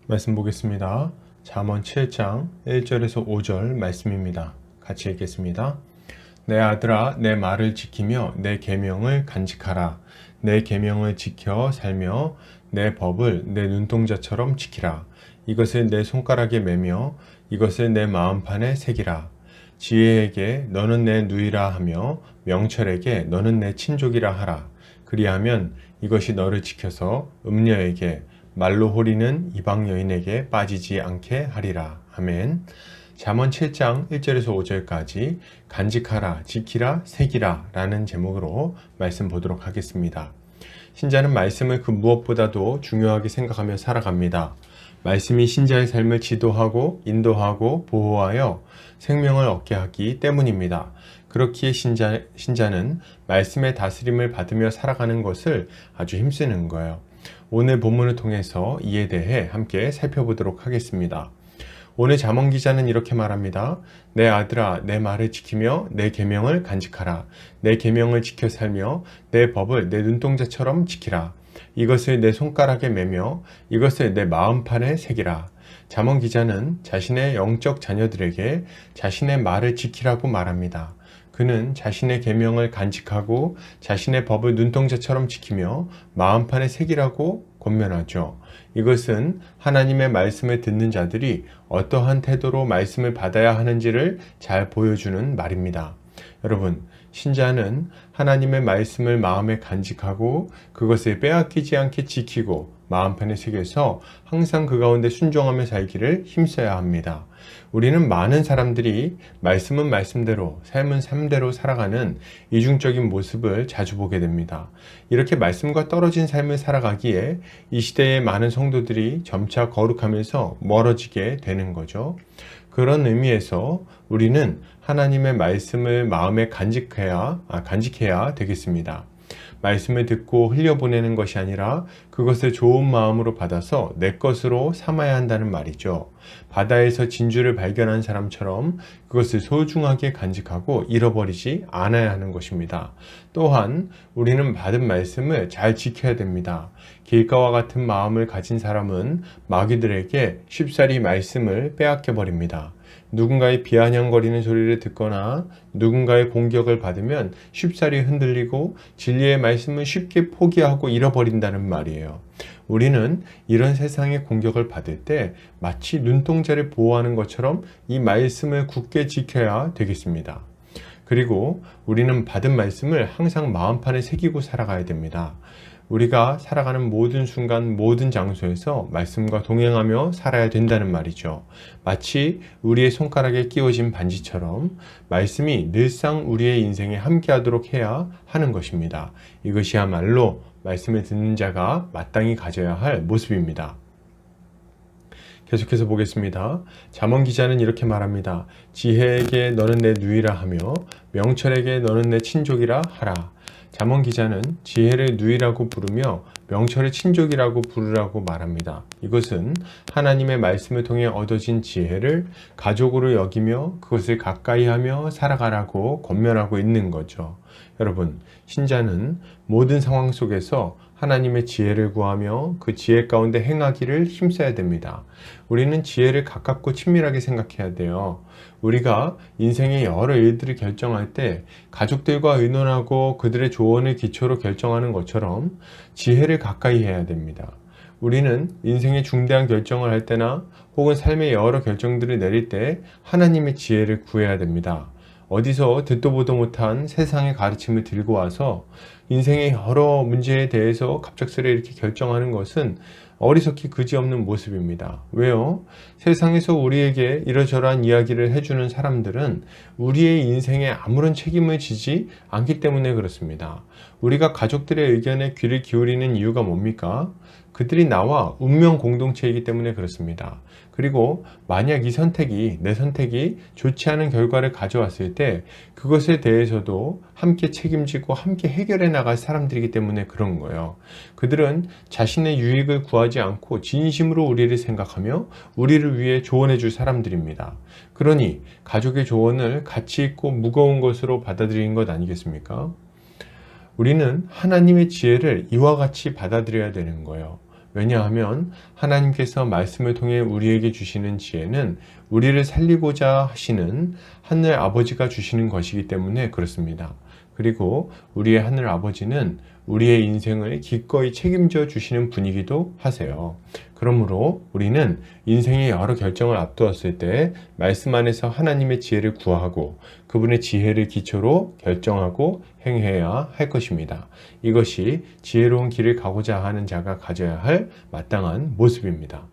말씀 보겠습니다. 잠언 7장 1절에서 5절 말씀입니다. 같이 읽겠습니다. 내 아들아, 내 말을 지키며 내 계명을 간직하라. 내 계명을 지켜 살며 내 법을 내 눈동자처럼 지키라. 이것을 내 손가락에 매며 이것을 내 마음판에 새기라. 지혜에게 너는 내 누이라 하며 명철에게 너는 내 친족이라 하라. 그리하면 이것이 너를 지켜서 음녀에게 말로 호리는 이방 여인에게 빠지지 않게 하리라. 아멘. 잠언 7장 1절에서 5절까지 간직하라, 지키라, 새기라 라는 제목으로 말씀 보도록 하겠습니다. 신자는 말씀을 그 무엇보다도 중요하게 생각하며 살아갑니다. 말씀이 신자의 삶을 지도하고 인도하고 보호하여 생명을 얻게 하기 때문입니다. 그렇기에 신자는 말씀의 다스림을 받으며 살아가는 것을 아주 힘쓰는 거예요. 오늘 본문을 통해서 이에 대해 함께 살펴보도록 하겠습니다. 오늘 잠언 기자는 이렇게 말합니다. 내 아들아, 내 말을 지키며 내 계명을 간직하라. 내 계명을 지켜 살며 내 법을 내 눈동자처럼 지키라. 이것을 내 손가락에 매며 이것을 내 마음판에 새기라. 잠언 기자는 자신의 영적 자녀들에게 자신의 말을 지키라고 말합니다. 그는 자신의 계명을 간직하고 자신의 법을 눈동자처럼 지키며 마음판에 새기라고 권면하죠. 이것은 하나님의 말씀을 듣는 자들이 어떠한 태도로 말씀을 받아야 하는지를 잘 보여주는 말입니다. 여러분, 신자는 하나님의 말씀을 마음에 간직하고 그것을 빼앗기지 않게 지키고 마음판에 새겨서 항상 그 가운데 순종하며 살기를 힘써야 합니다. 우리는 많은 사람들이 말씀은 말씀대로, 삶은 삶대로 살아가는 이중적인 모습을 자주 보게 됩니다. 이렇게 말씀과 떨어진 삶을 살아가기에 이 시대의 많은 성도들이 점차 거룩하면서 멀어지게 되는 거죠. 그런 의미에서 우리는 하나님의 말씀을 마음에 간직해야 되겠습니다. 말씀을 듣고 흘려보내는 것이 아니라 그것을 좋은 마음으로 받아서 내 것으로 삼아야 한다는 말이죠. 바다에서 진주를 발견한 사람처럼 그것을 소중하게 간직하고 잃어버리지 않아야 하는 것입니다. 또한 우리는 받은 말씀을 잘 지켜야 됩니다. 길가와 같은 마음을 가진 사람은 마귀들에게 쉽사리 말씀을 빼앗겨 버립니다. 누군가의 비아냥거리는 소리를 듣거나 누군가의 공격을 받으면 쉽사리 흔들리고 진리의 말씀을 쉽게 포기하고 잃어버린다는 말이에요. 우리는 이런 세상의 공격을 받을 때 마치 눈동자를 보호하는 것처럼 이 말씀을 굳게 지켜야 되겠습니다. 그리고 우리는 받은 말씀을 항상 마음판에 새기고 살아가야 됩니다. 우리가 살아가는 모든 순간 모든 장소에서 말씀과 동행하며 살아야 된다는 말이죠. 마치 우리의 손가락에 끼워진 반지처럼 말씀이 늘상 우리의 인생에 함께하도록 해야 하는 것입니다. 이것이야말로 말씀을 듣는 자가 마땅히 가져야 할 모습입니다. 계속해서 보겠습니다. 잠언 기자는 이렇게 말합니다. 지혜에게 너는 내 누이라 하며 명철에게 너는 내 친족이라 하라. 잠언 기자는 지혜를 누이라고 부르며 명철을 친족이라고 부르라고 말합니다. 이것은 하나님의 말씀을 통해 얻어진 지혜를 가족으로 여기며 그것을 가까이 하며 살아가라고 권면하고 있는 거죠. 여러분, 신자는 모든 상황 속에서 하나님의 지혜를 구하며 그 지혜 가운데 행하기를 힘써야 됩니다. 우리는 지혜를 가깝고 친밀하게 생각해야 돼요. 우리가 인생의 여러 일들을 결정할 때 가족들과 의논하고 그들의 조언을 기초로 결정하는 것처럼 지혜를 가까이 해야 됩니다. 우리는 인생의 중대한 결정을 할 때나 혹은 삶의 여러 결정들을 내릴 때 하나님의 지혜를 구해야 됩니다. 어디서 듣도 보도 못한 세상의 가르침을 들고 와서 인생의 여러 문제에 대해서 갑작스레 이렇게 결정하는 것은 어리석기 그지없는 모습입니다. 왜요? 세상에서 우리에게 이러저러한 이야기를 해주는 사람들은 우리의 인생에 아무런 책임을 지지 않기 때문에 그렇습니다. 우리가 가족들의 의견에 귀를 기울이는 이유가 뭡니까? 그들이 나와 운명 공동체이기 때문에 그렇습니다. 그리고 만약 내 선택이 좋지 않은 결과를 가져왔을 때 그것에 대해서도 함께 책임지고 함께 해결해 나갈 사람들이기 때문에 그런 거예요. 그들은 자신의 유익을 구하지 않고 진심으로 우리를 생각하며 우리를 위해 조언해 줄 사람들입니다. 그러니 가족의 조언을 가치 있고 무거운 것으로 받아들이는 것 아니겠습니까? 우리는 하나님의 지혜를 이와 같이 받아들여야 되는 거예요. 왜냐하면 하나님께서 말씀을 통해 우리에게 주시는 지혜는 우리를 살리고자 하시는 하늘 아버지가 주시는 것이기 때문에 그렇습니다. 그리고 우리의 하늘 아버지는 우리의 인생을 기꺼이 책임져 주시는 분이기도 하세요. 그러므로 우리는 인생의 여러 결정을 앞두었을 때 말씀 안에서 하나님의 지혜를 구하고 그분의 지혜를 기초로 결정하고 행해야 할 것입니다. 이것이 지혜로운 길을 가고자 하는 자가 가져야 할 마땅한 모습입니다.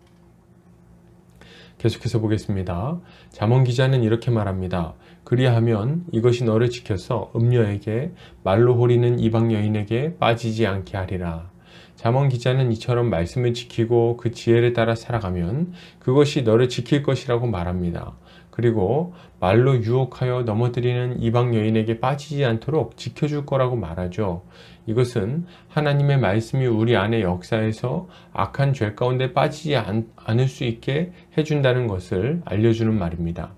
계속해서 보겠습니다. 잠언 기자는 이렇게 말합니다. 그리하면 이것이 너를 지켜서 음녀에게 말로 호리는 이방 여인에게 빠지지 않게 하리라. 잠언 기자는 이처럼 말씀을 지키고 그 지혜를 따라 살아가면 그것이 너를 지킬 것이라고 말합니다. 그리고 말로 유혹하여 넘어뜨리는 이방 여인에게 빠지지 않도록 지켜줄 거라고 말하죠. 이것은 하나님의 말씀이 우리 안에 역사해서 악한 죄 가운데 빠지지 않을 수 있게 해준다는 것을 알려주는 말입니다.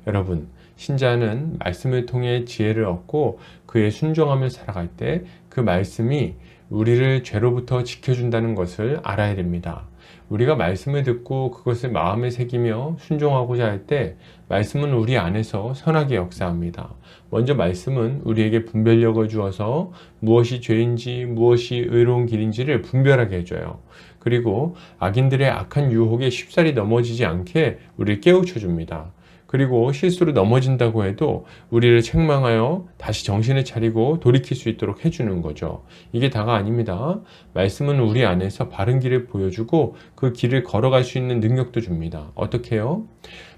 여러분, 신자는 말씀을 통해 지혜를 얻고 그에 순종하며 살아갈 때 그 말씀이 우리를 죄로부터 지켜준다는 것을 알아야 됩니다. 우리가 말씀을 듣고 그것을 마음에 새기며 순종하고자 할 때 말씀은 우리 안에서 선하게 역사합니다. 먼저 말씀은 우리에게 분별력을 주어서 무엇이 죄인지 무엇이 의로운 길인지를 분별하게 해줘요. 그리고 악인들의 악한 유혹에 쉽사리 넘어지지 않게 우리를 깨우쳐 줍니다. 그리고 실수로 넘어진다고 해도 우리를 책망하여 다시 정신을 차리고 돌이킬 수 있도록 해주는 거죠. 이게 다가 아닙니다. 말씀은 우리 안에서 바른 길을 보여주고 그 길을 걸어갈 수 있는 능력도 줍니다. 어떻게 해요?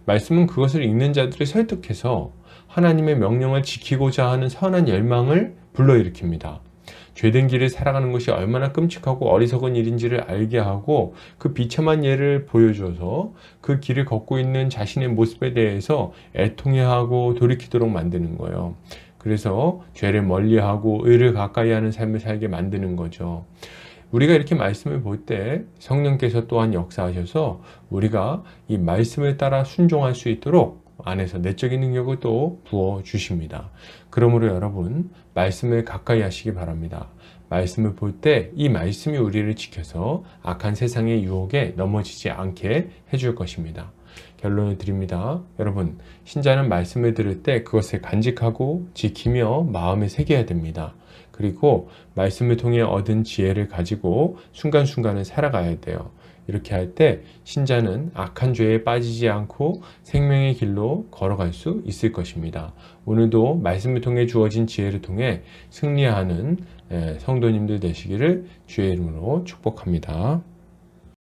말씀은 그것을 읽는 자들을 설득해서 하나님의 명령을 지키고자 하는 선한 열망을 불러일으킵니다. 죄된 길을 살아가는 것이 얼마나 끔찍하고 어리석은 일인지를 알게 하고 그 비참한 예를 보여줘서 그 길을 걷고 있는 자신의 모습에 대해서 애통해하고 돌이키도록 만드는 거예요. 그래서 죄를 멀리하고 의를 가까이하는 삶을 살게 만드는 거죠. 우리가 이렇게 말씀을 볼 때 성령께서 또한 역사하셔서 우리가 이 말씀을 따라 순종할 수 있도록 안에서 내적인 능력을 또 부어주십니다. 그러므로 여러분, 말씀을 가까이 하시기 바랍니다. 말씀을 볼 때 이 말씀이 우리를 지켜서 악한 세상의 유혹에 넘어지지 않게 해줄 것입니다. 결론을 드립니다. 여러분, 신자는 말씀을 들을 때 그것을 간직하고 지키며 마음에 새겨야 됩니다. 그리고 말씀을 통해 얻은 지혜를 가지고 순간순간을 살아가야 돼요. 이렇게 할 때 신자는 악한 죄에 빠지지 않고 생명의 길로 걸어갈 수 있을 것입니다. 오늘도 말씀을 통해 주어진 지혜를 통해 승리하는 성도님들 되시기를 주의 이름으로 축복합니다.